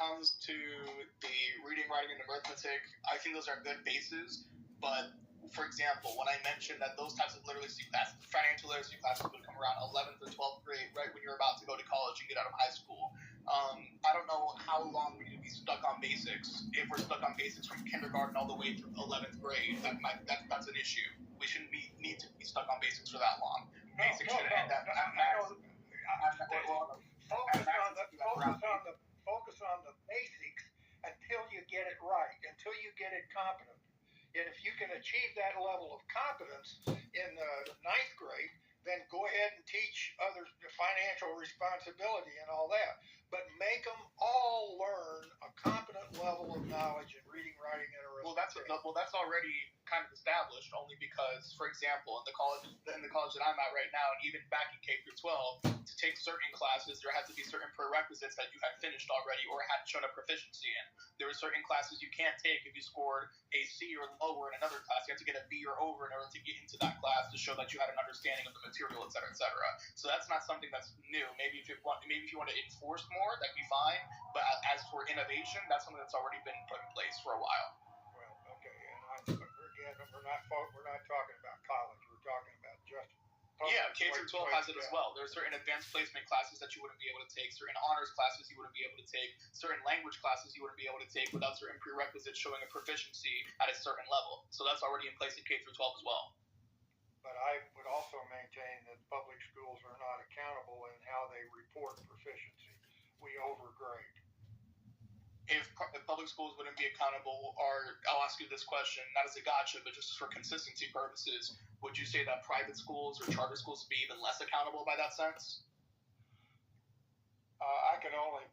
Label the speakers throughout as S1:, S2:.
S1: comes to the reading, writing, and arithmetic, I think those are good bases. But for example, when I mentioned that those types of literacy classes, financial literacy classes, would come around 11th or 12th grade, right when you're about to go to college and get out of high school. I don't know how long we need to be stuck on basics. If we're stuck on basics from kindergarten all the way through 11th grade, that's an issue. We shouldn't need to be stuck on basics for that long. Basics should end at
S2: focus on the basics until you get it right, until you get it competent. And if you can achieve that level of competence in the ninth grade, then go ahead and teach others financial responsibility and all that. But make them all learn a competent level of knowledge in reading, writing, and arithmetic.
S1: Well, that's already kind of established. Only because, for example, in the college that I'm at right now, and even back in K through 12, to take certain classes, there had to be certain prerequisites that you had finished already or had shown a proficiency in. There were certain classes you can't take if you scored a C or lower in another class. You have to get a B or over in order to get into that class to show that you had an understanding of the material, et cetera, et cetera. So that's not something that's new. Maybe if you want to enforce more, that'd be fine. But as for innovation, that's something that's already been put in place for a while.
S2: Well, okay, and again, we're not talking about college. We're talking about just
S1: K through 12 has it as well. There are certain advanced placement classes that you wouldn't be able to take, certain honors classes you wouldn't be able to take, certain language classes you wouldn't be able to take without certain prerequisites showing a proficiency at a certain level. So that's already in place in K through 12 as well.
S2: But I would also maintain that public schools are not accountable in how they report proficiency. We overgrade.
S1: If public schools wouldn't be accountable, or I'll ask you this question, not as a gotcha, but just for consistency purposes, would you say that private schools or charter schools would be even less accountable by that sense?
S2: I can only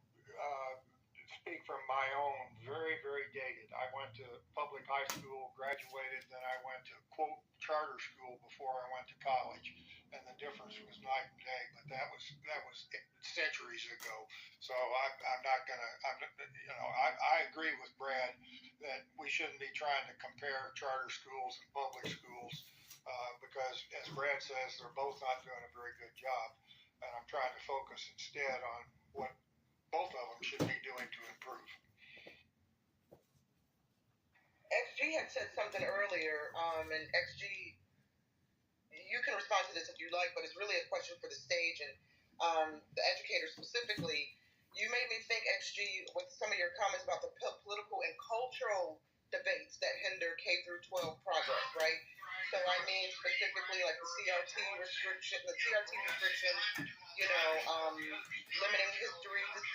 S2: speak from my own, very, very dated. I went to public high school, graduated, then I went to, quote, charter school before I went to college, and the difference was night and day, but that was centuries ago. So I'm not gonna, I agree with Brad that we shouldn't be trying to compare charter schools and public schools because, as Brad says, they're both not doing a very good job, and I'm trying to focus instead on what both of them should be doing to improve.
S3: XG had said something earlier, and XG, you can respond to this if you like, but it's really a question for the stage and the educator specifically. You made me think, XG, with some of your comments about the political and cultural debates that hinder K through 12 progress, right? So I mean specifically like the CRT restriction, limiting history discussion.